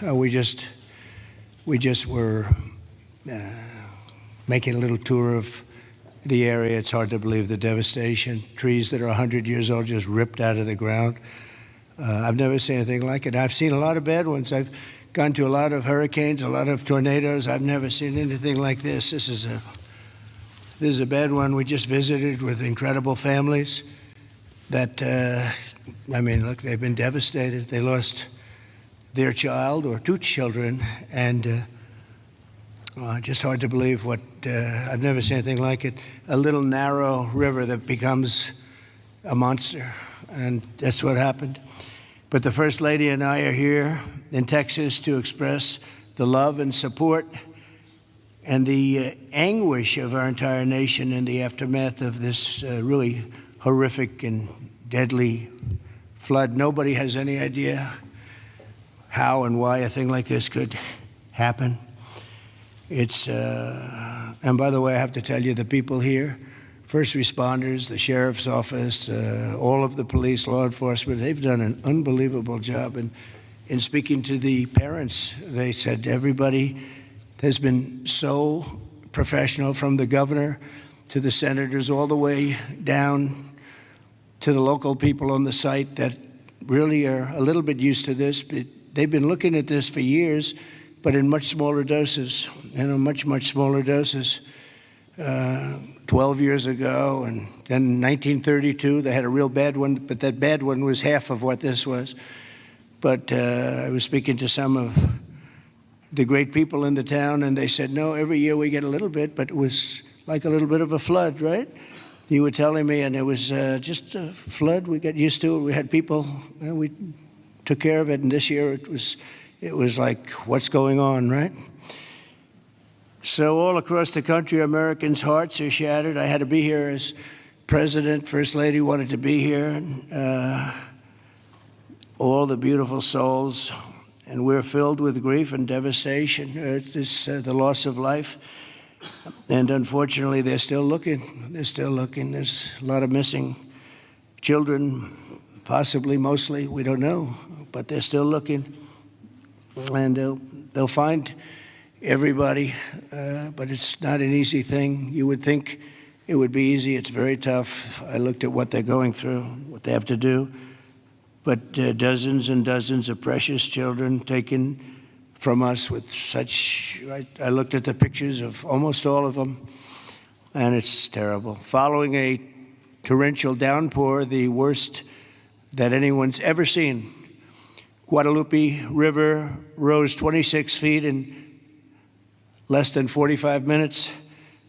We just were making a little tour of the area. It's hard to believe the devastation. Trees that are 100 years old just ripped out of the ground. I've never seen anything like it. I've seen a lot of bad ones. I've gone to a lot of hurricanes, a lot of tornadoes. I've never seen anything like this. This is a bad one. We just visited with incredible families that, I mean, look, they've been devastated. They lost their child or two children, and just hard to believe what, I've never seen anything like it. A little narrow river that becomes a monster, and that's what happened. But the First Lady and I are here in Texas to express the love and support and the anguish of our entire nation in the aftermath of this really horrific and deadly flood. Nobody has any idea how and why a thing like this could happen. It's, and by the way, I have to tell you, the people here, first responders, the sheriff's office, all of the police, law enforcement, they've done an unbelievable job. And in speaking to the parents, they said everybody has been so professional, from the governor to the senators, all the way down to the local people on the site that really are a little bit used to this. But they've been looking at this for years, but in much smaller doses, much smaller doses. 12 years ago, and then in 1932, they had a real bad one, but that bad one was half of what this was. But I was speaking to some of the great people in the town, and they said, no, every year we get a little bit, but it was like a little bit of a flood, right? You were telling me, and it was just a flood. We got used to it. We had people, and we took care of it, and this year it was like, what's going on, right? So all across the country, Americans' hearts are shattered. I had to be here as president. First Lady wanted to be here. All the beautiful souls, and we're filled with grief and devastation. It's the loss of life, and unfortunately, they're still looking. They're still looking. There's a lot of missing children, possibly, mostly. We don't know, but they're still looking, and they'll find everybody, but it's not an easy thing. You would think it would be easy. It's very tough. I looked at what they're going through, what they have to do. But dozens and dozens of precious children taken from us with such, I looked at the pictures of almost all of them, and it's terrible. Following a torrential downpour, the worst that anyone's ever seen, Guadalupe River rose 26 feet in less than 45 minutes,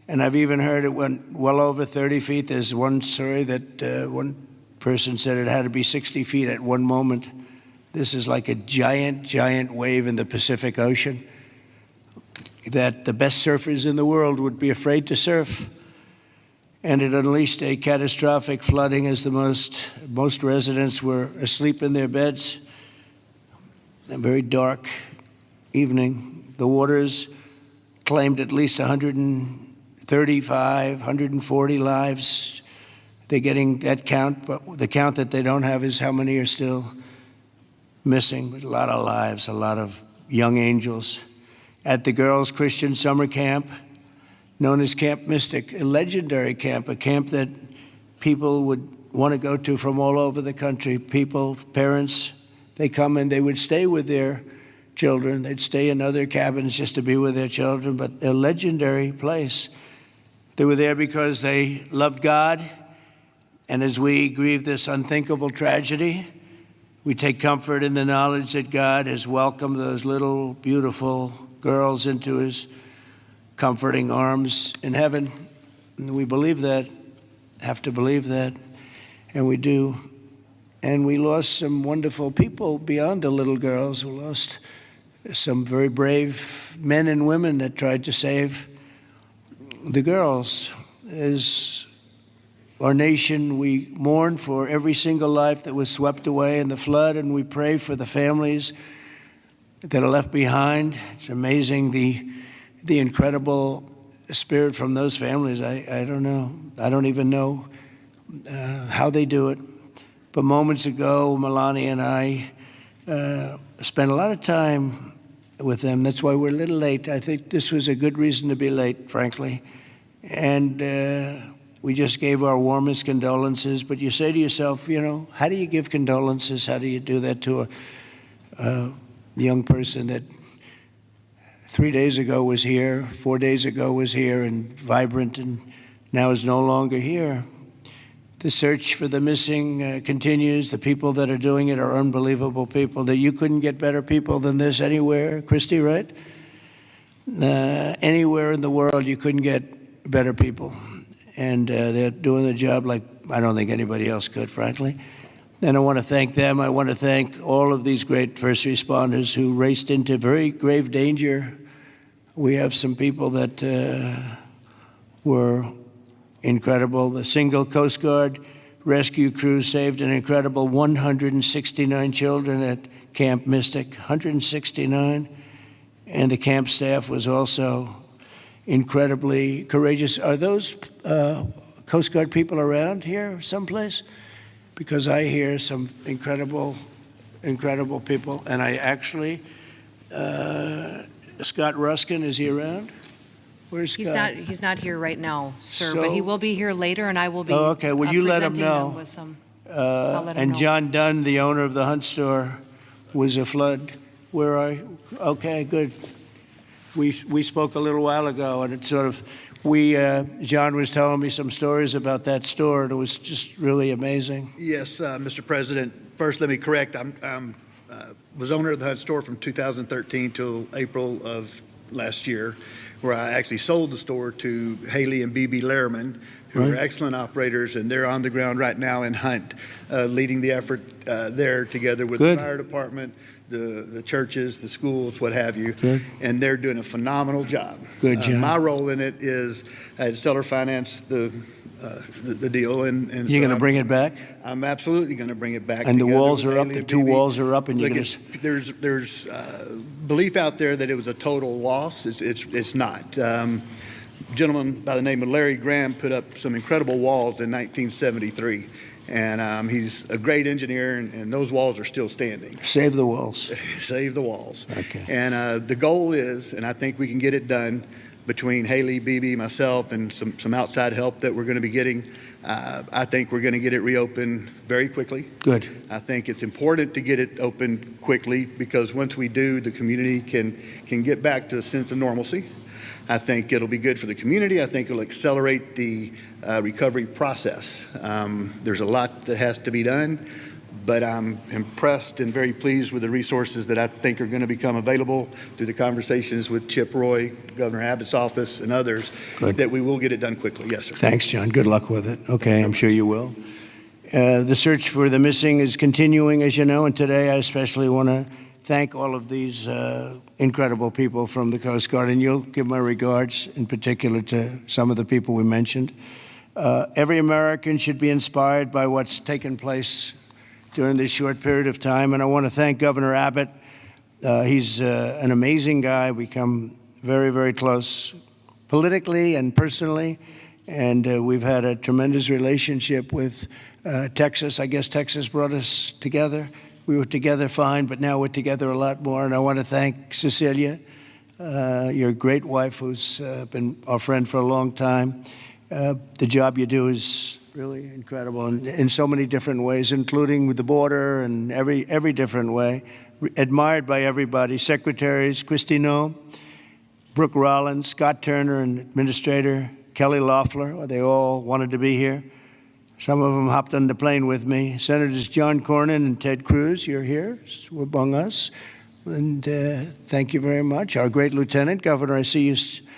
and I've even heard it went well over 30 feet. There's one story that one person said it had to be 60 feet at one moment. This is like a giant wave in the Pacific Ocean that the best surfers in the world would be afraid to surf. And it unleashed a catastrophic flooding as most residents were asleep in their beds. A very dark evening. The waters claimed at least 135, 140 lives. They're getting that count, but the count that they don't have is how many are still missing. But a lot of lives, a lot of young angels. At the Girls Christian Summer Camp, known as Camp Mystic, a legendary camp, a camp that people would want to go to from all over the country. People, parents, they come and they would stay with their children. They'd stay in other cabins just to be with their children, but a legendary place. They were there because they loved God, and as we grieve this unthinkable tragedy, we take comfort in the knowledge that God has welcomed those little, beautiful girls into his comforting arms in heaven. And we believe that, have to believe that, and we do. And we lost some wonderful people beyond the little girls. We lost some very brave men and women that tried to save the girls. As our nation, we mourn for every single life that was swept away in the flood, and we pray for the families that are left behind. It's amazing the incredible spirit from those families. I don't know. I don't even know how they do it. But moments ago, Melania and I spent a lot of time with them. That's why we're a little late. I think this was a good reason to be late, frankly. And we just gave our warmest condolences. But you say to yourself, you know, how do you give condolences? How do you do that to a young person that 3 days ago was here, 4 days ago was here and vibrant, and now is no longer here? The search for the missing continues. The people that are doing it are unbelievable people. That you couldn't get better people than this anywhere, Christy, right? Anywhere in the world, you couldn't get better people. And they're doing the job like I don't think anybody else could, frankly. And I want to thank them. I want to thank all of these great first responders who raced into very grave danger. We have some people that were incredible. The single Coast Guard rescue crew saved an incredible 169 children at Camp Mystic, 169. And the camp staff was also incredibly courageous. Are those Coast Guard people around here someplace? Because I hear some incredible people. And I actually, Scott Ruskin, is he around? Where's Scott? He's not here right now, sir, but he will be here later, and I will be okay. Well, you let him know. With some, I'll let him and know. John Dunn, the owner of the Hunt store, was a flood. Where are you? Okay, good. We spoke a little while ago, and it sort of, John was telling me some stories about that store, and it was just really amazing. Yes, Mr. President. First, let me correct. I was owner of the Hunt store from 2013 till April of last year, where I actually sold the store to Haley and B.B. Lehrman, who are excellent operators, and they're on the ground right now in Hunt, leading the effort there together with the fire department, the churches, the schools, what have you. Good. And they're doing a phenomenal job. Good job. My role in it is I had seller finance the deal. And You're going to bring it back? I'm absolutely going to bring it back. And the walls are up, the two walls are up, and you're going to... There's belief out there that it was a total loss. It's not. A gentleman by the name of Larry Graham put up some incredible walls in 1973. And he's a great engineer, and those walls are still standing. Save the walls. Save the walls. Okay. And the goal is, and I think we can get it done between Haley, BB, myself, and some outside help that we're going to be getting. I think we're going to get it reopened very quickly. Good. I think it's important to get it open quickly because once we do, the community can get back to a sense of normalcy. I think it'll be good for the community. I think it'll accelerate the recovery process. There's a lot that has to be done, but I'm impressed and very pleased with the resources that I think are going to become available through the conversations with Chip Roy, Governor Abbott's office, and others, that we will get it done quickly. Yes, sir. Thanks, John. Good luck with it. Okay, I'm sure you will. The search for the missing is continuing, as you know, and today I especially want to thank all of these incredible people from the Coast Guard, and you'll give my regards in particular to some of the people we mentioned. Every American should be inspired by what's taken place during this short period of time, and I want to thank Governor Abbott. He's an amazing guy. We come very, very close politically and personally, and we've had a tremendous relationship with Texas. I guess Texas brought us together. We were together fine, but now we're together a lot more. And I want to thank Cecilia, your great wife, who's been our friend for a long time. The job you do is really incredible in so many different ways, including with the border and every different way. Admired by everybody. Secretaries, Kristi Noem, Brooke Rollins, Scott Turner, and Administrator Kelly Loeffler. They all wanted to be here. Some of them hopped on the plane with me. Senators John Cornyn and Ted Cruz, you're here among us. And thank you very much. Our great Lieutenant Governor, I see you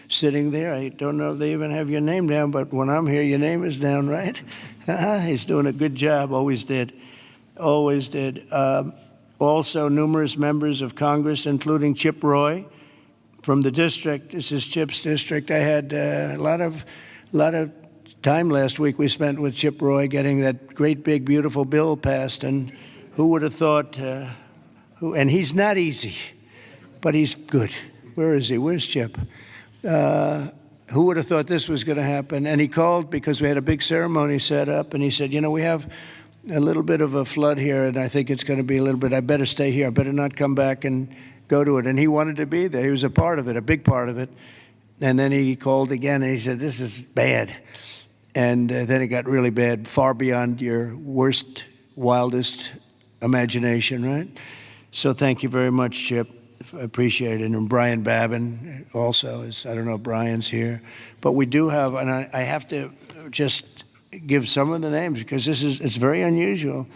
sitting there. I don't know if they even have your name down, but when I'm here, your name is down, right? He's doing a good job, always did. Always did. Also, numerous members of Congress, including Chip Roy from the district. This is Chip's district. I had a lot of time last week we spent with Chip Roy getting that great, big, beautiful bill passed. And who would have thought, and he's not easy, but he's good. Where is he? Where's Chip? Who would have thought this was going to happen? And he called because we had a big ceremony set up, and he said, you know, we have a little bit of a flood here, and I think it's going to be a little bit, I better stay here. I better not come back and go to it. And he wanted to be there. He was a part of it, a big part of it. And then he called again and he said, this is bad. And then it got really bad, far beyond your worst, wildest imagination, right? So thank you very much, Chip. I appreciate it. And Brian Babin also is, I don't know if Brian's here. But we do have, and I have to just give some of the names because it's very unusual.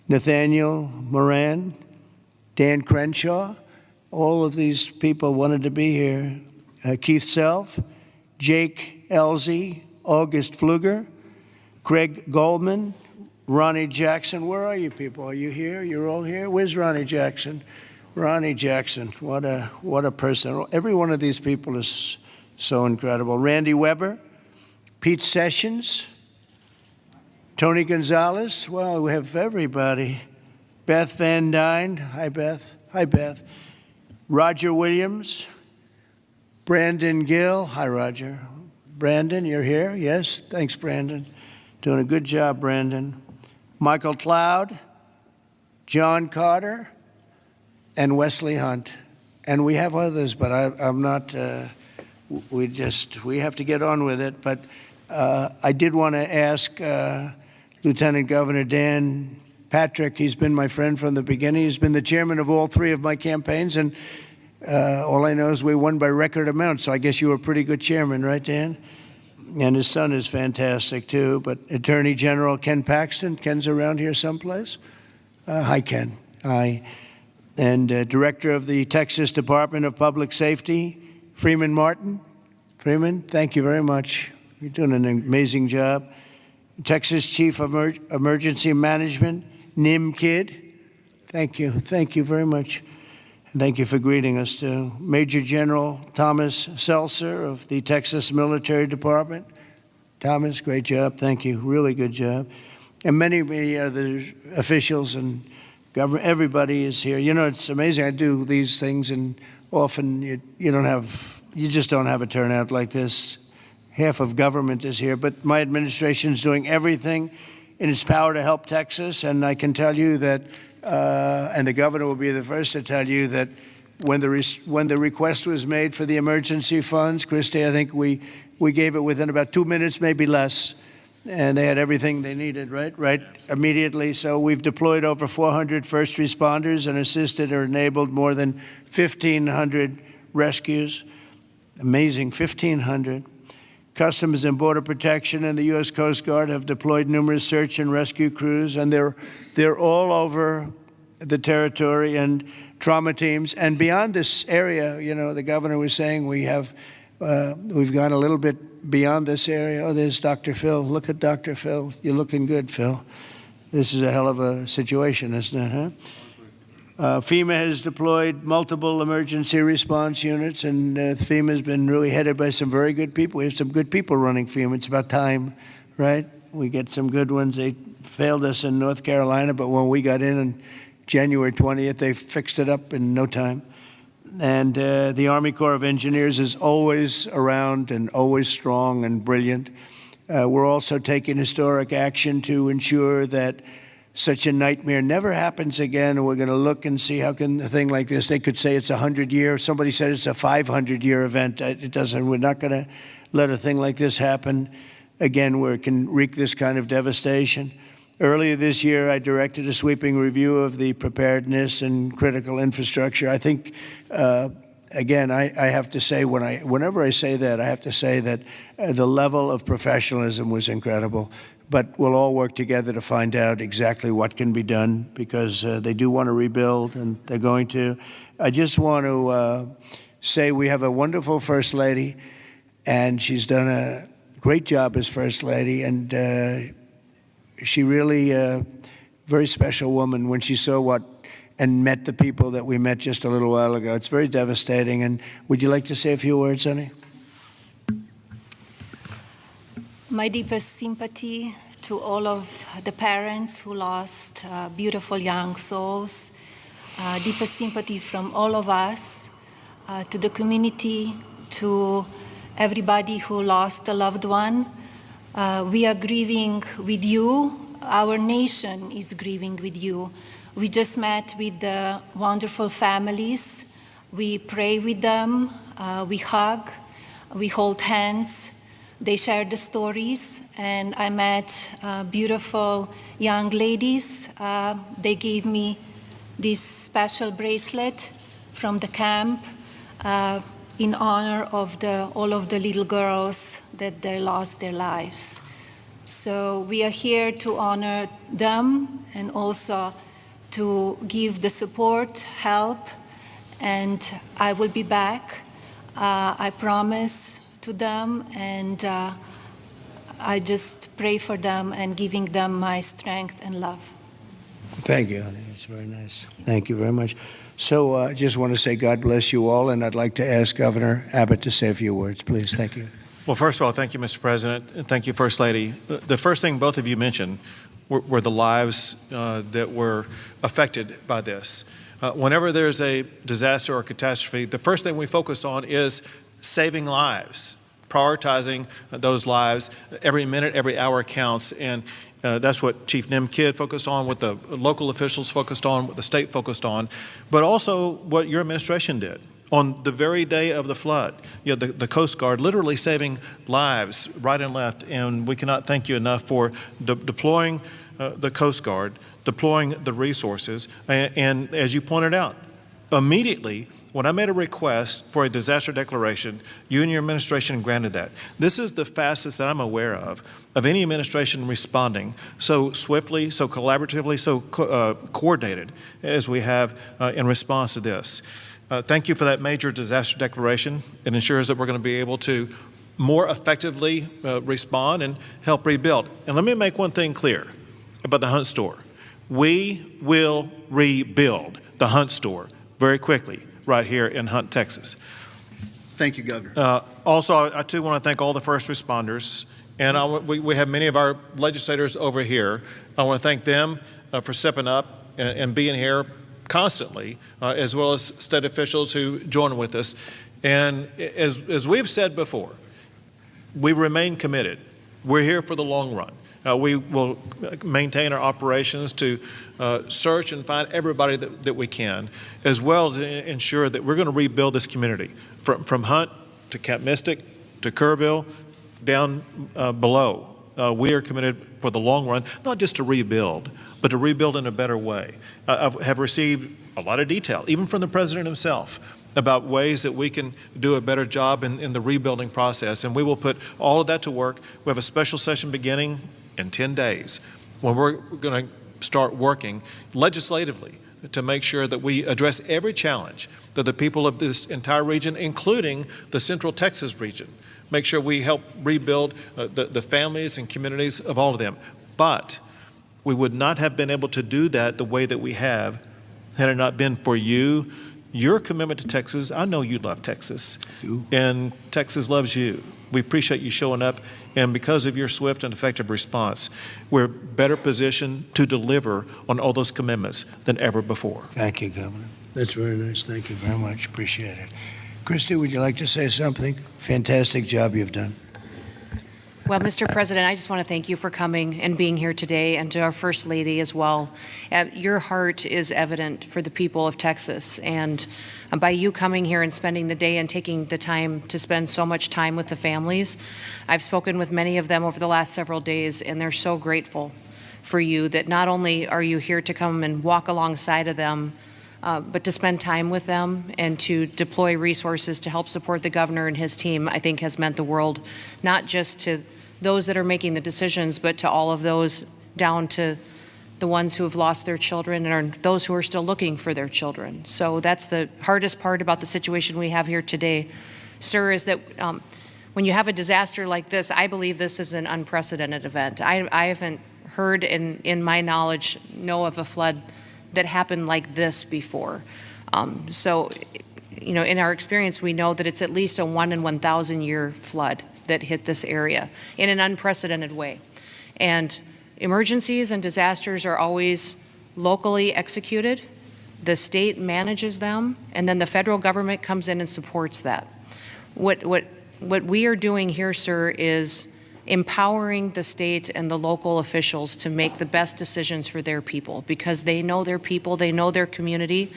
Nathaniel Moran, Dan Crenshaw, all of these people wanted to be here. Keith Self, Jake Elzey, August Pfluger, Craig Goldman, Ronnie Jackson. Where are you people? Are you here? You're all here? Where's Ronnie Jackson? Ronnie Jackson, what a person. Every one of these people is so incredible. Randy Weber, Pete Sessions, Tony Gonzalez. Well, we have everybody. Beth Van Dyne. Hi, Beth. Hi, Beth. Roger Williams. Brandon Gill. Hi, Roger. Brandon, you're here? Yes? Thanks, Brandon. Doing a good job, Brandon. Michael Cloud, John Carter, and Wesley Hunt. And we have others, but I'm not, we have to get on with it. But I did want to ask Lieutenant Governor Dan Patrick. He's been my friend from the beginning. He's been the chairman of all three of my campaigns, and all I know is we won by record amount, so I guess you were a pretty good chairman, right, Dan? And his son is fantastic, too. But Attorney General Ken Paxton. Ken's around here someplace. Hi, Ken. Hi. And Director of the Texas Department of Public Safety, Freeman Martin. Freeman, thank you very much. You're doing an amazing job. Texas Chief of Emergency Management, Nim Kidd. Thank you. Thank you very much. Thank you for greeting us, too. Major General Thomas Seltzer of the Texas Military Department. Thomas, great job. Thank you. Really good job. And many other officials and government, everybody is here. You know, it's amazing. I do these things, and often you just don't have a turnout like this. Half of government is here, but my administration is doing everything in its power to help Texas, and I can tell you that and the governor will be the first to tell you that when the request was made for the emergency funds, Christie, I think we gave it within about 2 minutes, maybe less, and they had everything they needed, right, immediately. So we've deployed over 400 first responders and assisted or enabled more than 1,500 rescues. Amazing, 1,500. Customs and Border Protection and the U.S. Coast Guard have deployed numerous search and rescue crews, and they're all over the territory, and trauma teams. And beyond this area, you know, the governor was saying we've gone a little bit beyond this area. Oh, there's Dr. Phil. Look at Dr. Phil. You're looking good, Phil. This is a hell of a situation, isn't it, huh? FEMA has deployed multiple emergency response units, and FEMA has been really headed by some very good people. We have some good people running FEMA. It's about time, right? We get some good ones. They failed us in North Carolina, but when we got in on January 20th, they fixed it up in no time. And the Army Corps of Engineers is always around and always strong and brilliant. We're also taking historic action to ensure that such a nightmare never happens again. And we're going to look and see how can a thing like this, they could say it's 100-year. Somebody said it's a 500-year event. It doesn't. We're not going to let a thing like this happen again where it can wreak this kind of devastation. Earlier this year, I directed a sweeping review of the preparedness and critical infrastructure. I think, again, I have to say, whenever I say that, I have to say that the level of professionalism was incredible. But we'll all work together to find out exactly what can be done, because they do want to rebuild, and they're going to. I just want to say we have a wonderful First Lady, and she's done a great job as First Lady, and she really very special woman when she saw and met the people that we met just a little while ago. It's very devastating. And would you like to say a few words, honey? My deepest sympathy to all of the parents who lost beautiful young souls. Deepest sympathy from all of us to the community, to everybody who lost a loved one. We are grieving with you. Our nation is grieving with you. We just met with the wonderful families We pray with them, we hug, we hold hands. They share the stories, and I met beautiful young ladies. They gave me this special bracelet from the camp in honor of all of the little girls that they lost their lives. So we are here to honor them and also to give the support, help, and I will be back. I promise to them, and I just pray for them and giving them my strength and love. Thank you, honey. It's very nice. Thank you very much. So I just want to say God bless you all, and I'd like to ask Governor Abbott to say a few words, please. Thank you. Well, first of all, thank you, Mr. President, and thank you, First Lady. The first thing both of you mentioned were the lives that were affected by this. Whenever there's a disaster or catastrophe, the first thing we focus on is saving lives, prioritizing those lives. Every minute, every hour counts, and that's what Chief Kidd focused on, what the local officials focused on, what the state focused on, but also what your administration did. On the very day of the flood, the Coast Guard literally saving lives right and left, and we cannot thank you enough for deploying the Coast Guard, deploying the resources, and as you pointed out, immediately when I made a request for a disaster declaration, you and your administration granted that. This is the fastest that I'm aware of any administration responding so swiftly, so collaboratively, so coordinated as we have in response to this. Thank you for that major disaster declaration. It ensures that we're going to be able to more effectively respond and help rebuild. And let me make one thing clear about the Hunt store. We will rebuild the Hunt store very quickly right here in Hunt, Texas. Thank you, Governor. Also, I too want to thank all the first responders, and we have many of our legislators over here. I want to thank them for stepping up and being here constantly, as well as state officials who join with us. And as we've said before, we remain committed. We're here for the long run. We will maintain our operations to search and find everybody that we can, as well as ensure that we're going to rebuild this community from Hunt to Camp Mystic to Kerrville down below. We are committed for the long run, not just to rebuild, but to rebuild in a better way. I have received a lot of detail, even from the President himself, about ways that we can do a better job in the rebuilding process, and we will put all of that to work. We have a special session beginning in 10 days when we're going to start working legislatively to make sure that we address every challenge that the people of this entire region, including the Central Texas region, make sure we help rebuild the families and communities of all of them. But we would not have been able to do that the way that we have had it not been for you, your commitment to Texas. I know you love Texas, and Texas loves you. We appreciate you showing up, and because of your swift and effective response, we're better positioned to deliver on all those commitments than ever before. Thank you, Governor. That's very nice. Thank you very much. Appreciate it. Christy, would you like to say something? Fantastic job you've done. Well, Mr. President, I just want to thank you for coming and being here today, and to our First Lady as well. Your heart is evident for the people of Texas, and by you coming here and spending the day and taking the time to spend so much time with the families, I've spoken with many of them over the last several days, and they're so grateful for you that not only are you here to come and walk alongside of them, but to spend time with them and to deploy resources to help support the governor and his team, I think has meant the world, not just to those that are making the decisions, but to all of those down to the ones who have lost their children and are those who are still looking for their children. So that's the hardest part about the situation we have here today, sir, is that when you have a disaster like this, I believe this is an unprecedented event. I haven't heard in my knowledge, know of a flood that happened like this before. So, in our experience, we know that it's at least a 1 in 1,000 year flood that hit this area in an unprecedented way. And emergencies and disasters are always locally executed. The state manages them, and then the federal government comes in and supports that. What we are doing here, sir, is empowering the state and the local officials to make the best decisions for their people, because they know their people, they know their community,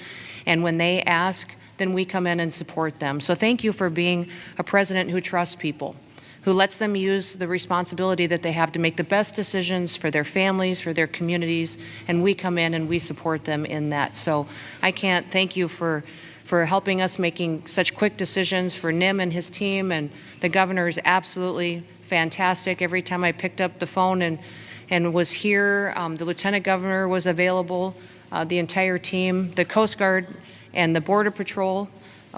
and when they ask, then we come in and support them. So thank you for being a president who trusts people, who lets them use the responsibility that they have to make the best decisions for their families, for their communities, and we come in and we support them in that. So I can't thank you for helping us making such quick decisions, for Nim and his team, and the governor is absolutely fantastic. Every time I picked up the phone and was here, the lieutenant governor was available, the entire team, the Coast Guard and the Border Patrol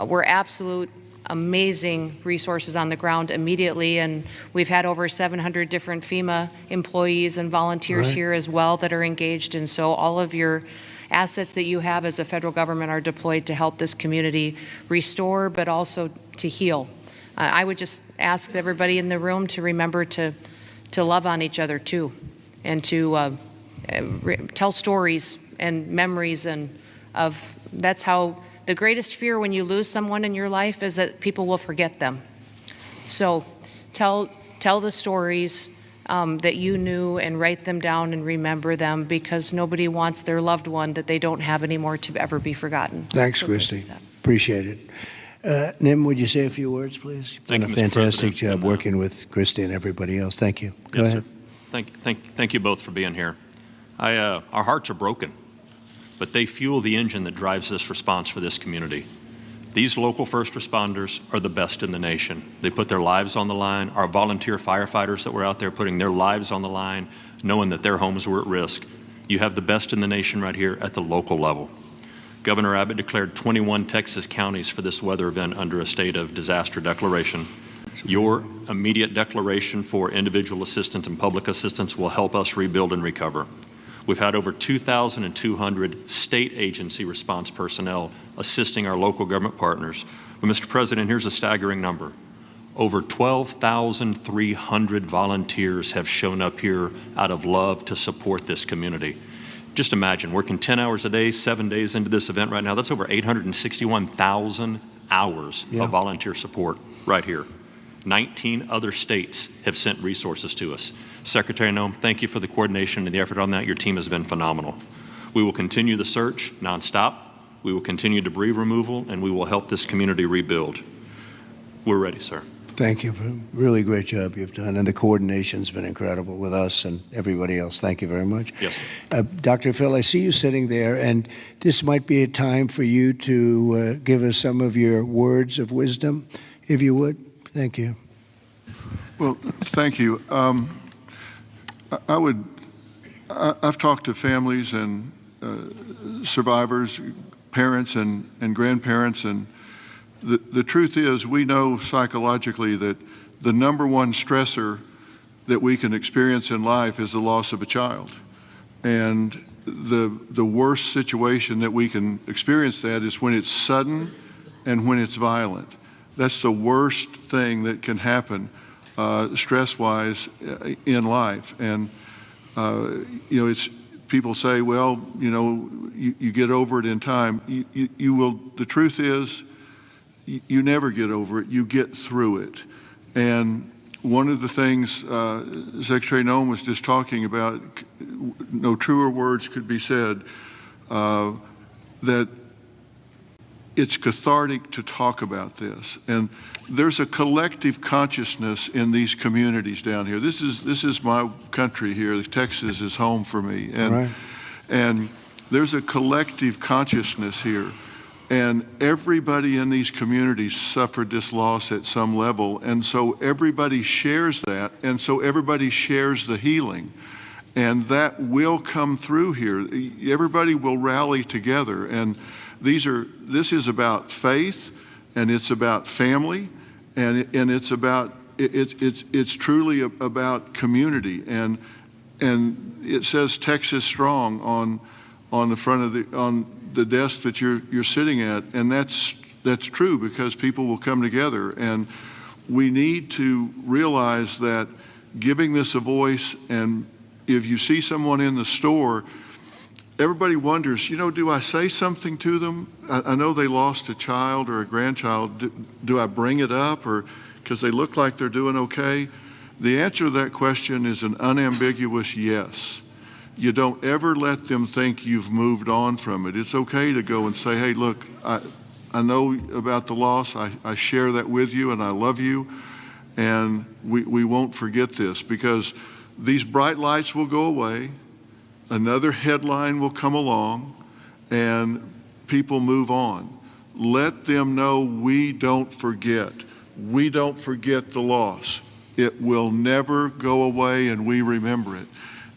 were absolute amazing resources on the ground immediately, and we've had over 700 different FEMA employees and volunteers here as well that are engaged, and so all of your assets that you have as a federal government are deployed to help this community restore, but also to heal. I would just ask everybody in the room to remember to love on each other too, and to tell stories and memories, and that's how the greatest fear when you lose someone in your life is that people will forget them. So tell the stories that you knew and write them down and remember them, because nobody wants their loved one that they don't have anymore to ever be forgotten. Thanks, Christy. Appreciate it. Nim, would you say a few words, please? You've done a fantastic job working with Christy and everybody else. Thank you. Go ahead. Sir. Thank you both for being here. Our hearts are broken, but they fuel the engine that drives this response for this community. These local first responders are the best in the nation. They put their lives on the line. Our volunteer firefighters that were out there putting their lives on the line, knowing that their homes were at risk. You have the best in the nation right here at the local level. Governor Abbott declared 21 Texas counties for this weather event under a state of disaster declaration. Your immediate declaration for individual assistance and public assistance will help us rebuild and recover. We've had over 2,200 state agency response personnel assisting our local government partners. But Mr. President, here's a staggering number. Over 12,300 volunteers have shown up here out of love to support this community. Just imagine, working 10 hours a day, 7 days into this event right now, that's over 861,000 hours of volunteer support right here. 19 other states have sent resources to us. Secretary Noem, thank you for the coordination and the effort on that. Your team has been phenomenal. We will continue the search nonstop. We will continue debris removal, and we will help this community rebuild. We're ready, sir. Thank you for a really great job you've done, and the coordination's been incredible with us and everybody else. Thank you very much. Yes, sir. Dr. Phil, I see you sitting there, and this might be a time for you to give us some of your words of wisdom, if you would. Thank you. Well, thank you. I've talked to families and survivors, parents and grandparents, and the truth is we know psychologically that the number one stressor that we can experience in life is the loss of a child. And the worst situation that we can experience that is when it's sudden and when it's violent. That's the worst thing that can happen stress-wise in life. And you know, it's people say, well, you know, you get over it in time. You will. The truth is, you never get over it. You get through it. And one of the things Secretary Noem was just talking about, no truer words could be said, that it's cathartic to talk about this. And there's a collective consciousness in these communities down here. This is my country here. Texas is home for me. And there's a collective consciousness here. And everybody in these communities suffered this loss at some level. And so everybody shares that. And so everybody shares the healing. And that will come through here. Everybody will rally together. And this is about faith, and it's about family, and it's about it's truly about community. And it says Texas Strong on the front of the desk that you're sitting at, and that's true because people will come together. And we need to realize that giving this a voice, and if you see someone in the store, everybody wonders, you know, do I say something to them? I know they lost a child or a grandchild. Do I bring it up, or because they look like they're doing okay? The answer to that question is an unambiguous yes. You don't ever let them think you've moved on from it. It's okay to go and say, hey, look, I know about the loss. I share that with you, and I love you. And we won't forget this, because these bright lights will go away. Another headline will come along, and people move on. Let them know we don't forget. We don't forget the loss. It will never go away, and we remember it.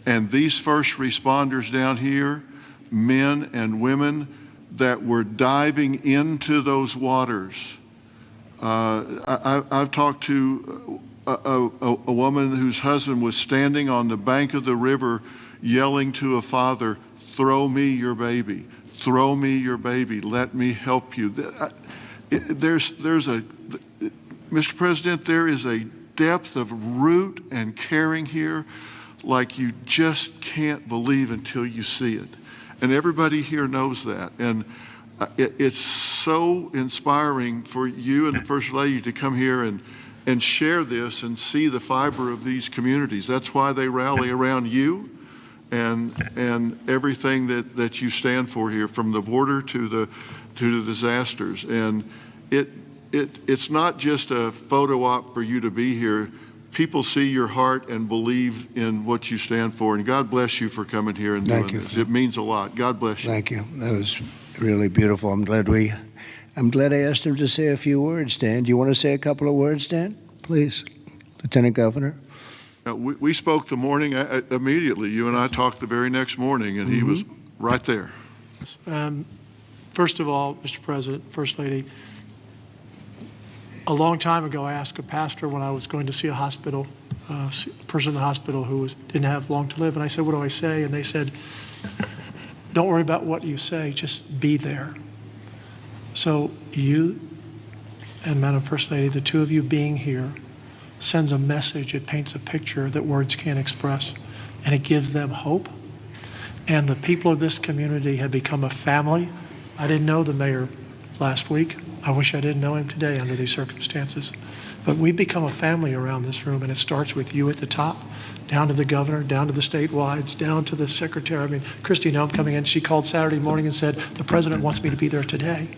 And these first responders down here, men and women that were diving into those waters. I've talked to a woman whose husband was standing on the bank of the river yelling to a father, "Throw me your baby, throw me your baby, let me help you." Mr. President, there is a depth of root and caring here like you just can't believe until you see it. And everybody here knows that. And it's so inspiring for you and the First Lady to come here and share this and see the fiber of these communities. That's why they rally around you and everything that you stand for here, from the border to the disasters. And it's not just a photo op for you to be here. People see your heart and believe in what you stand for. And God bless you for coming here and doing this. It means a lot. God bless you. Thank you. That was really beautiful. I'm glad I asked him to say a few words, Dan. Do you want to say a couple of words, Dan? Please, Lieutenant Governor. We spoke the morning immediately. You and I talked the very next morning, and he was right there. First of all, Mr. President, First Lady, a long time ago, I asked a pastor when I was going to see a hospital, a person in the hospital who didn't have long to live, and I said, "What do I say?" And they said, "Don't worry about what you say, just be there." So you and Madam First Lady, the two of you being here, sends a message. It paints a picture that words can't express, and it gives them hope. And the people of this community have become a family. I didn't know the mayor last week. I wish I didn't know him today under these circumstances. But we've become a family around this room, and it starts with you at the top, down to the governor, down to the statewide, down to the secretary. I mean, Christy Nome coming in, she called Saturday morning and said, "The president wants me to be there today."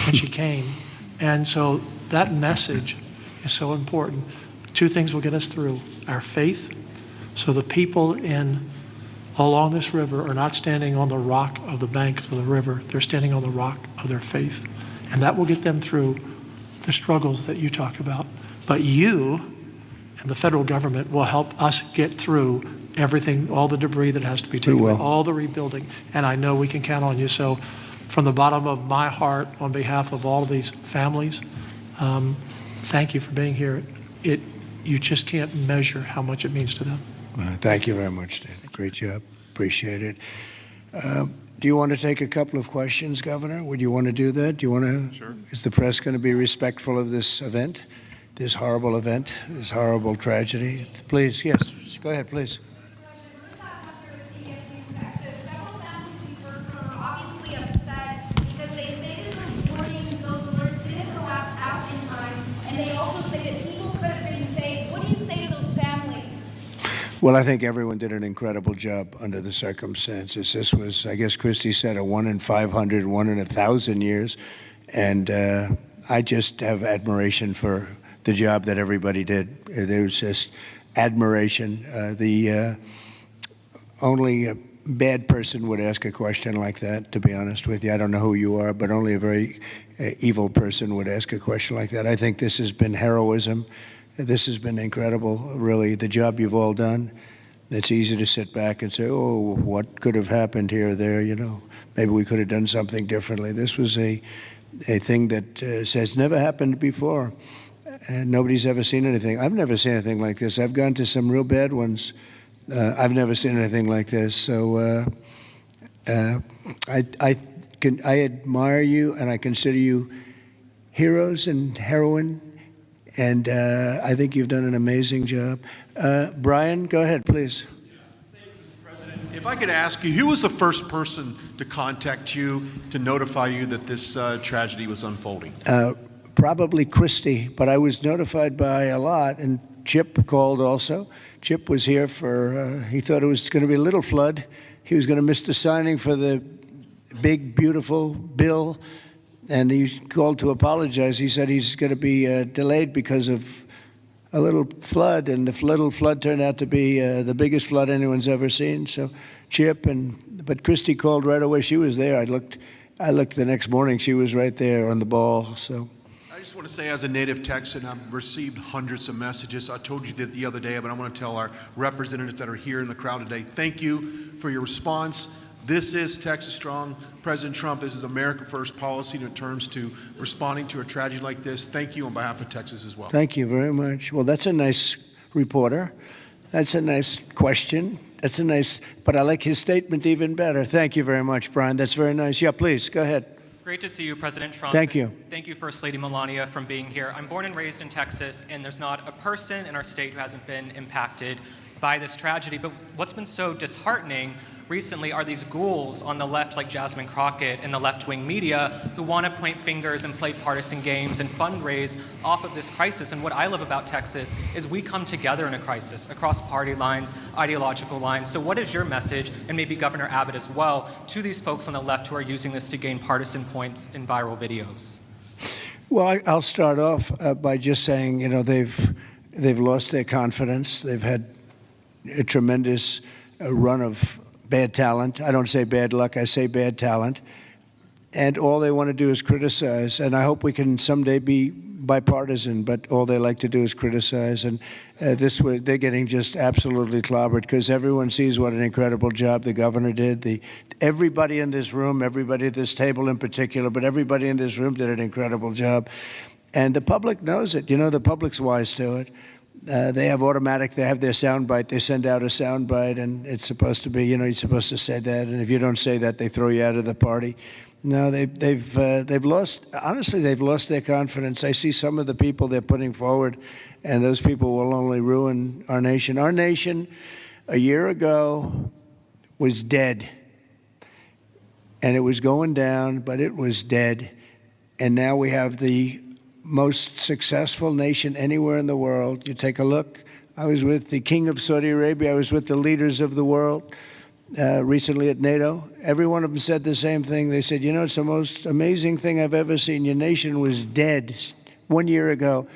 And she came. And so that message is so important. Two things will get us through: our faith, so the people along this river are not standing on the rock of the bank of the river, they're standing on the rock of their faith. And that will get them through the struggles that you talk about. But you and the federal government will help us get through everything, all the debris that has to be taken away, all the rebuilding. And I know we can count on you. So from the bottom of my heart, on behalf of all of these families, thank you for being here. You just can't measure how much it means to them. Thank you very much, Dan. Great job. Appreciate it. Do you want to take a couple of questions, Governor? Would you want to do that? Do you want to? Sure. Is the press going to be respectful of this event, this horrible event, this horrible tragedy? Please, yes. Go ahead, please. Well, I think everyone did an incredible job under the circumstances. This was, I guess Christie said, a 1 in 500, 1 in 1,000 years. And I just have admiration for the job that everybody did. There was just admiration. The only a bad person would ask a question like that, to be honest with you. I don't know who you are, but only a very evil person would ask a question like that. I think this has been heroism. This has been incredible, really, the job you've all done. It's easy to sit back and say, oh, what could have happened here or there, you know. Maybe we could have done something differently. This was a thing that has never happened before, and nobody's ever seen anything. I've never seen anything like this. I've gone to some real bad ones. I've never seen anything like this. So I admire you, and I consider you heroes and heroine. And I think you've done an amazing job. Brian, go ahead, please. Thank you, Mr. President. If I could ask you, who was the first person to contact you to notify you that this tragedy was unfolding? Probably Christie, but I was notified by a lot, and Chip called also. Chip was here for, he thought it was going to be a little flood. He was going to miss the signing for the big, beautiful bill and he called to apologize. He said he's going to be delayed because of a little flood, and the little flood turned out to be the biggest flood anyone's ever seen. So Chip, but Christy called right away. She was there. I looked the next morning. She was right there on the ball. So I just want to say, as a native Texan, I've received hundreds of messages. I told you that the other day, but I want to tell our representatives that are here in the crowd today, thank you for your response. This is Texas Strong. President Trump, this is America First policy in terms to responding to a tragedy like this. Thank you on behalf of Texas as well. thank you very much. Well, that's a nice reporter. That's a nice question. That's a nice, but I like his statement even better. Thank you very much, Brian. That's very nice. Yeah, please, go ahead. Great to see you, President Trump. Thank you. Thank you, First Lady Melania, for being here. I'm born and raised in Texas, and there's not a person in our state who hasn't been impacted by this tragedy. But what's been so disheartening recently are these ghouls on the left, like Jasmine Crockett and the left-wing media, who want to point fingers and play partisan games and fundraise off of this crisis. And what I love about Texas is we come together in a crisis across party lines, ideological lines. So what is your message, and maybe Governor Abbott as well, to these folks on the left who are using this to gain partisan points in viral videos? Well, I'll start off by just saying, they've lost their confidence. They've had a tremendous run of bad talent. I don't say bad luck, I say bad talent. And all they want to do is criticize. And I hope we can someday be bipartisan, but all they like to do is criticize. And this way, they're getting just absolutely clobbered because everyone sees what an incredible job the governor did. Everybody in this room, everybody at this table in particular, but everybody in this room did an incredible job. And the public knows it. The public's wise to it. They have their soundbite. They send out a soundbite, and it's supposed to be, you're supposed to say that. And if you don't say that, they throw you out of the party. No, they've lost. Honestly, they've lost their confidence. I see some of the people they're putting forward, and those people will only ruin our nation. Our nation, a year ago, was dead, and it was going down, but it was dead. And now we have the most successful nation anywhere in the world. You take a look. I was with the King of Saudi Arabia. I was with the leaders of the world recently at NATO. Every one of them said the same thing. They said, it's the most amazing thing I've ever seen. Your nation was dead 1 year ago,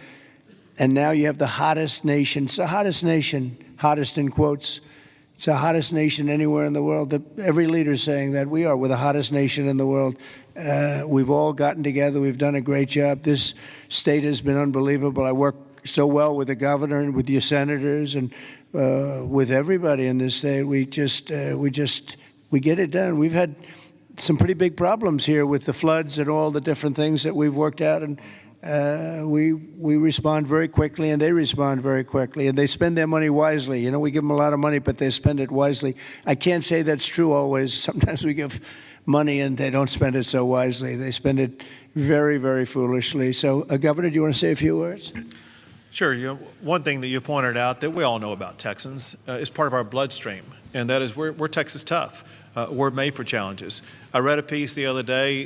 and now you have the hottest nation. It's the hottest nation, hottest in quotes. It's the hottest nation anywhere in the world. Every leader is saying that we're the hottest nation in the world. We've all gotten together. We've done a great job. This state has been unbelievable. I work so well with the governor and with your senators and with everybody in this state. We get it done. We've had some pretty big problems here with the floods and all the different things that we've worked out, and we respond very quickly, and they respond very quickly, and they spend their money wisely. We give them a lot of money, but they spend it wisely. I can't say that's true always. Sometimes we give money and they don't spend it so wisely. They spend it very, very foolishly. So, Governor, do you want to say a few words? Sure. One thing that you pointed out that we all know about Texans is part of our bloodstream, and that is we're Texas tough. We're made for challenges. I read a piece the other day.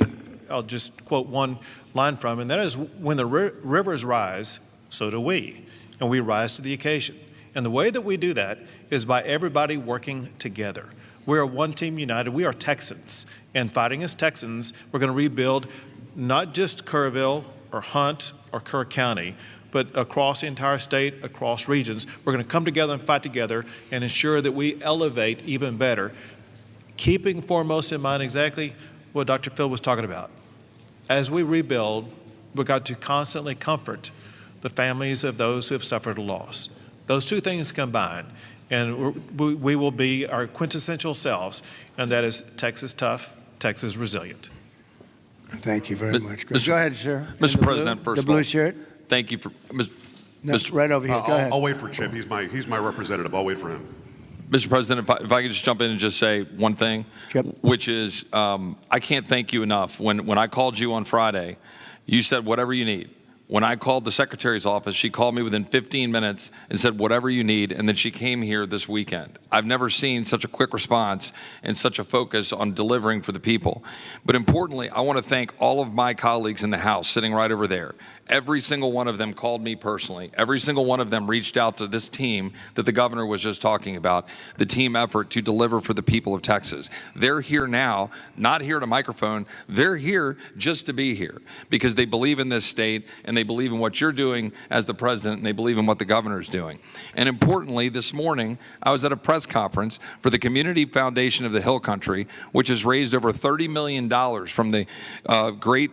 I'll just quote one line from, and that is, when the rivers rise, so do we, and we rise to the occasion. And the way that we do that is by everybody working together. We are one team united. We are Texans, and fighting as Texans, we're going to rebuild not just Kerrville or Hunt or Kerr County, but across the entire state, across regions. We're going to come together and fight together and ensure that we elevate even better, keeping foremost in mind exactly what Dr. Phil was talking about. As we rebuild, we've got to constantly comfort the families of those who have suffered a loss. Those two things combined, and we will be our quintessential selves, and that is Texas tough, Texas resilient. Thank you very much. Go ahead, sir. Mr. President, first the of all, blue shirt. thank you for Right over here. Go ahead. I'll wait for Chip. He's my representative. I'll wait for him. Mr. President, if I could just jump in and just say one thing, which is I can't thank you enough. When I called you on Friday, you said whatever you need. When I called the secretary's office, she called me within 15 minutes and said, whatever you need, and then she came here this weekend. I've never seen such a quick response and such a focus on delivering for the people. But importantly, I want to thank all of my colleagues in the House sitting right over there. Every single one of them called me personally. Every single one of them reached out to this team that the governor was just talking about, the team effort to deliver for the people of Texas. They're here now, not here to microphone. They're here just to be here because they believe in this state and they believe in what you're doing as the president and they believe in what the governor's doing. And importantly, this morning, I was at a press conference for the Community Foundation of the Hill Country, which has raised over $30 million from the great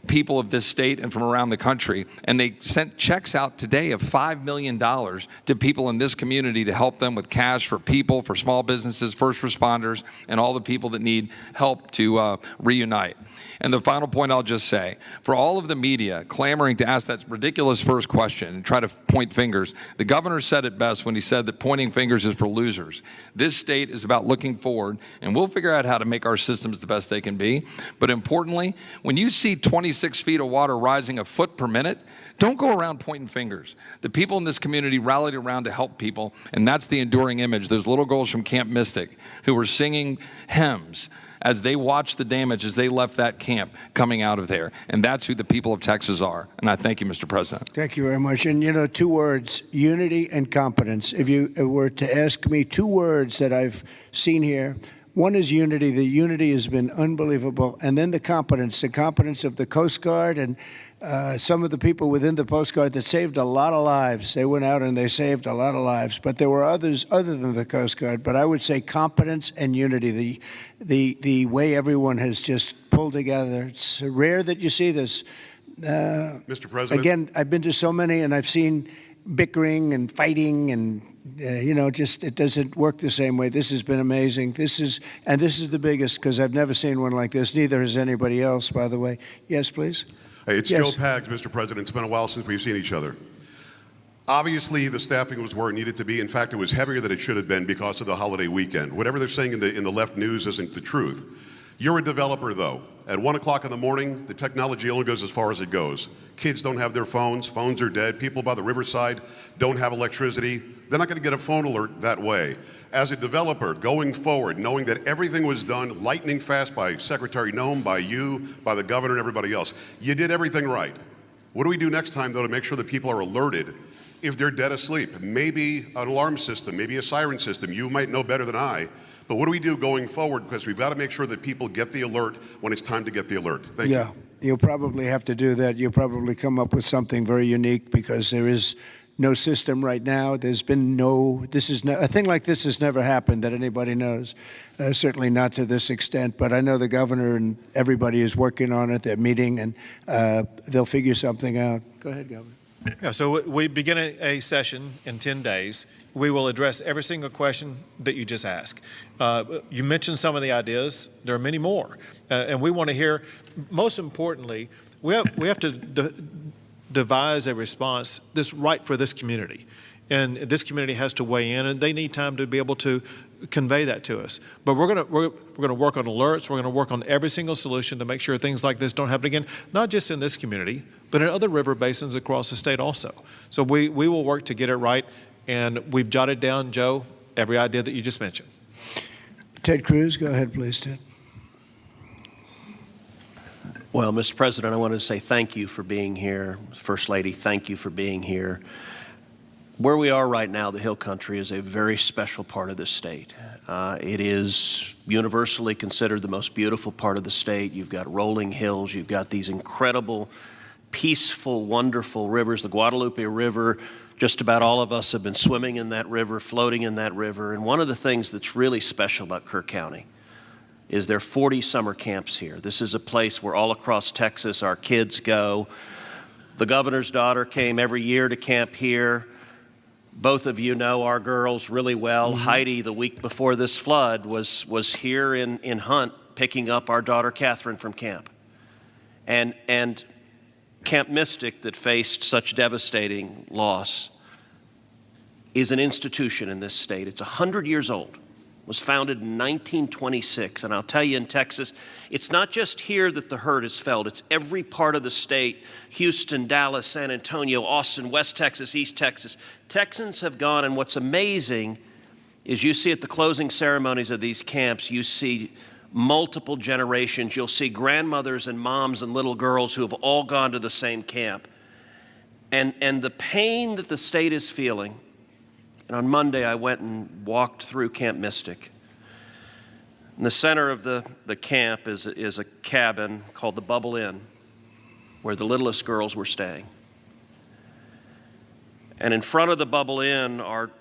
people of this state and from around the country. And they sent checks out today of $5 million to people in this community to help them with cash for people, for small businesses, first responders, and all the people that need help to reunite. And the final point I'll just say, for all of the media clamoring to ask that ridiculous first question and try to point fingers, the governor said it best when he said that pointing fingers is for losers. This state is about looking forward, and we'll figure out how to make our systems the best they can be. But importantly, when you see 26 feet of water rising a foot per minute, don't go around pointing fingers. The people in this community rallied around to help people, and that's the enduring image. Those little girls from Camp Mystic who were singing hymns as they watched the damage as they left that camp coming out of there. And that's who the people of Texas are. And I thank you, Mr. President. Thank you very much. And, 2 words, unity and competence. If you were to ask me 2 words that I've seen here, one is unity. The unity has been unbelievable. And then the competence of the Coast Guard and some of the people within the Coast Guard that saved a lot of lives. They went out and they saved a lot of lives. But there were others other than the Coast Guard. But I would say competence and unity, the way everyone has just pulled together. It's rare that you see this. Mr. President. Again, I've been to so many, and I've seen bickering and fighting, and just it doesn't work the same way. This has been amazing. This is the biggest, because I've never seen one like this. Neither has anybody else, by the way. Yes, please. Hey, it's Yes. Joe Pags, Mr. President. It's been a while since we've seen each other. Obviously, the staffing was where it needed to be. In fact, it was heavier than it should have been because of the holiday weekend. Whatever they're saying in the left news isn't the truth. You're a developer, though. At 1 o'clock in the morning, the technology only goes as far as it goes. Kids don't have their phones. Phones are dead. People by the riverside don't have electricity. They're not going to get a phone alert that way. As a developer, going forward, knowing that everything was done lightning fast by Secretary Noem, by you, by the governor, and everybody else, you did everything right. What do we do next time, though, to make sure that people are alerted if they're dead asleep? Maybe an alarm system, maybe a siren system. You might know better than I. But what do we do going forward? Because we've got to make sure that people get the alert when it's time to get the alert. Thank you. Yeah, you'll probably have to do that. You'll probably come up with something very unique, because there is no system right now. There's been a thing like this has never happened that anybody knows. Certainly not to this extent, but I know the governor and everybody is working on it. They're meeting, and they'll figure something out. Go ahead, Governor. Yeah, so we begin a session in 10 days. We will address every single question that you just asked. You mentioned some of the ideas. There are many more. And we want to hear, most importantly, we have to devise a response that's right for this community. And this community has to weigh in, and they need time to be able to convey that to us. But we're going to work on alerts. We're going to work on every single solution to make sure things like this don't happen again, not just in this community, but in other river basins across the state also. So we will work to get it right, and we've jotted down, Joe, every idea that you just mentioned. Ted Cruz, go ahead, please, Ted. Well, Mr. President, I want to say thank you for being here. First Lady, thank you for being here. Where we are right now, the Hill Country, is a very special part of the state. It is universally considered the most beautiful part of the state. You've got rolling hills. You've got these incredible, peaceful, wonderful rivers. The Guadalupe River, just about all of us have been swimming in that river, floating in that river. And one of the things that's really special about Kerr County is there are 40 summer camps here. This is a place where all across Texas our kids go. The governor's daughter came every year to camp here. Both of you know our girls really well. Mm-hmm. Heidi, the week before this flood, was here in Hunt picking up our daughter Catherine from camp. And Camp Mystic, that faced such devastating loss, is an institution in this state. It's 100 years old. was founded in 1926. And I'll tell you, in Texas, it's not just here that the hurt is felt. It's every part of the state: Houston, Dallas, San Antonio, Austin, West Texas, East Texas. Texans have gone, and what's amazing is you see at the closing ceremonies of these camps, you see multiple generations. You'll see grandmothers and moms and little girls who have all gone to the same camp. And the pain that the state is feeling. And on Monday, I went and walked through Camp Mystic. In the center of the camp is a cabin called the Bubble Inn, where the littlest girls were staying. And in front of the Bubble Inn are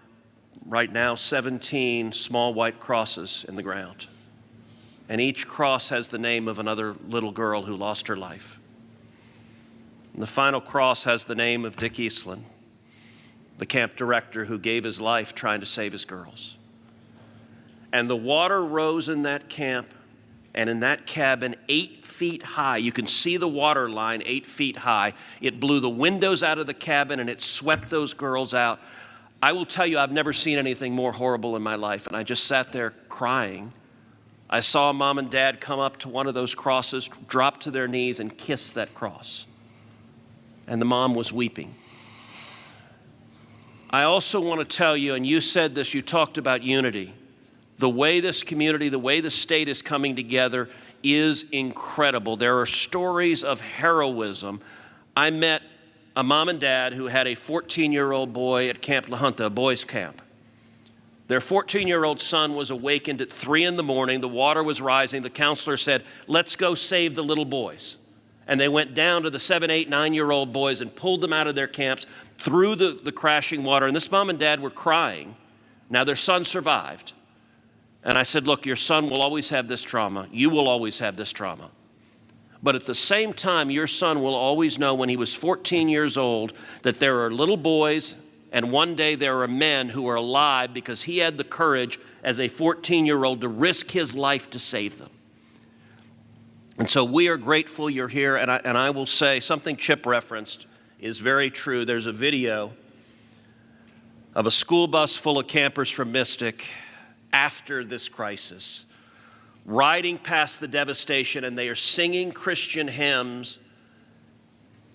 right now 17 small white crosses in the ground. And each cross has the name of another little girl who lost her life. And the final cross has the name of Dick Eastland, the camp director who gave his life trying to save his girls. And the water rose in that camp and in that cabin 8 feet high. You can see the water line 8 feet high. It blew the windows out of the cabin and it swept those girls out. I will tell you, I've never seen anything more horrible in my life. And I just sat there crying. I saw mom and dad come up to one of those crosses, drop to their knees and kiss that cross. And the mom was weeping. I also want to tell you, and you said this, you talked about unity. The way this community, the way the state is coming together is incredible. There are stories of heroism. I met a mom and dad who had a 14-year-old boy at Camp La Junta, a boys' camp. Their 14-year-old son was awakened at 3 in the morning. The water was rising. The counselor said, let's go save the little boys. And they went down to the 7, 8, 9-year-old boys and pulled them out of their camps through the crashing water. And this mom and dad were crying. Now their son survived. And I said, look, your son will always have this trauma. You will always have this trauma. But at the same time, your son will always know when he was 14 years old that there are little boys and one day there are men who are alive because he had the courage as a 14-year-old to risk his life to save them. And so we are grateful you're here. And I will say something Chip referenced is very true. There's a video of a school bus full of campers from Mystic after this crisis, riding past the devastation, and they are singing Christian hymns.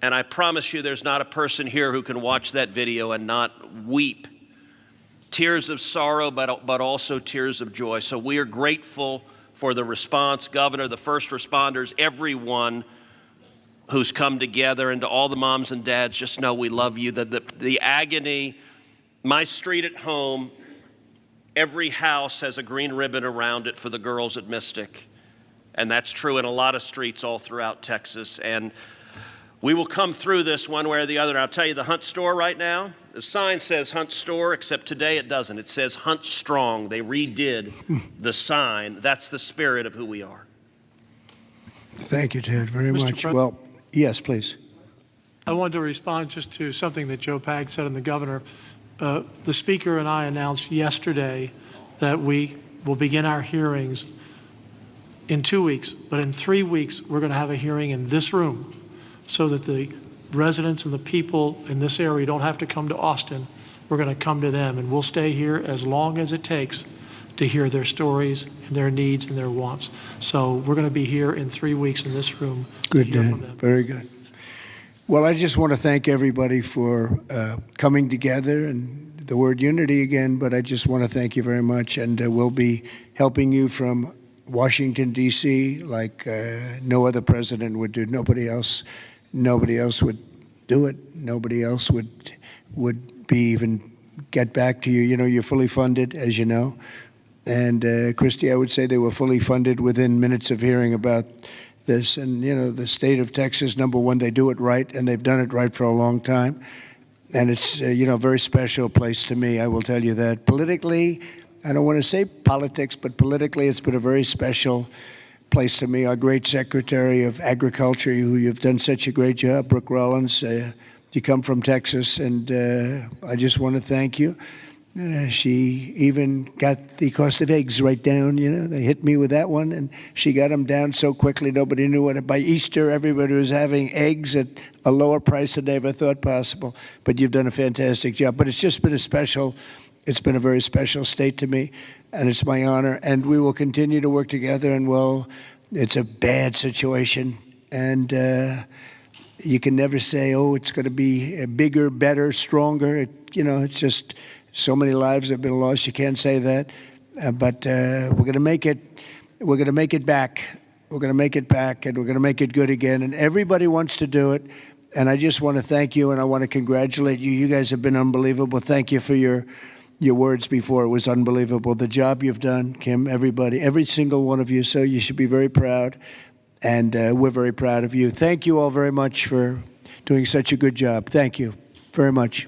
And I promise you there's not a person here who can watch that video and not weep. Tears of sorrow, but also tears of joy. So we are grateful for the response, Governor, the first responders, everyone who's come together, and to all the moms and dads, just know we love you. The agony, my street at home, every house has a green ribbon around it for the girls at Mystic. And that's true in a lot of streets all throughout Texas. And we will come through this one way or the other. And I'll tell you, the Hunt store right now, the sign says Hunt store, except today it doesn't. It says Hunt Strong. They redid the sign. That's the spirit of who we are. Thank you, Ted, very Mr. much. Pre- Well, yes, please. I wanted to respond just to something that Joe Pag said and the governor. The speaker and I announced yesterday that we will begin our hearings in 2 weeks, but in 3 weeks, we're going to have a hearing in this room so that the residents and the people in this area don't have to come to Austin. We're going to come to them, and we'll stay here as long as it takes to hear their stories and their needs and their wants. So we're going to be here in 3 weeks in this room. Good, to hear Dan. from them. Very good. Well, I just want to thank everybody for coming together, and the word unity again, but I just want to thank you very much. And we'll be helping you from Washington, D.C., like no other president would do. Nobody else would do it. Nobody else would be even get back to you. You know, you're fully funded, as you know. And Christy, I would say they were fully funded within minutes of hearing about this. And, you know, the state of Texas, number one, they do it right, and they've done it right for a long time. And it's, you know, a very special place to me, I will tell you that. Politically, I don't want to say politics, but politically it's been a very special place to me. Our great Secretary of Agriculture, who you've done such a great job, Brooke Rollins, you come from Texas, and I just want to thank you. She even got the cost of eggs right down, you know. They hit me with that one, and she got them down so quickly nobody knew what. By Easter, everybody was having eggs at a lower price than they ever thought possible. But you've done a fantastic job. But it's just been it's been a very special state to me. and it's my honor. And we will continue to work together. And well, it's a bad situation, and you can never say, oh, it's going to be bigger, better, stronger. It's just so many lives have been lost. You can't say that, but we're going to make it. We're going to make it back. We're going to make it back, and we're going to make it good again. And everybody wants to do it. And I just want to thank you, and I want to congratulate you. You guys have been unbelievable. Thank you for your words before. It was unbelievable. The job you've done, Kim, everybody, every single one of you. So you should be very proud, and we're very proud of you. Thank you all very much for doing such a good job. Thank you very much.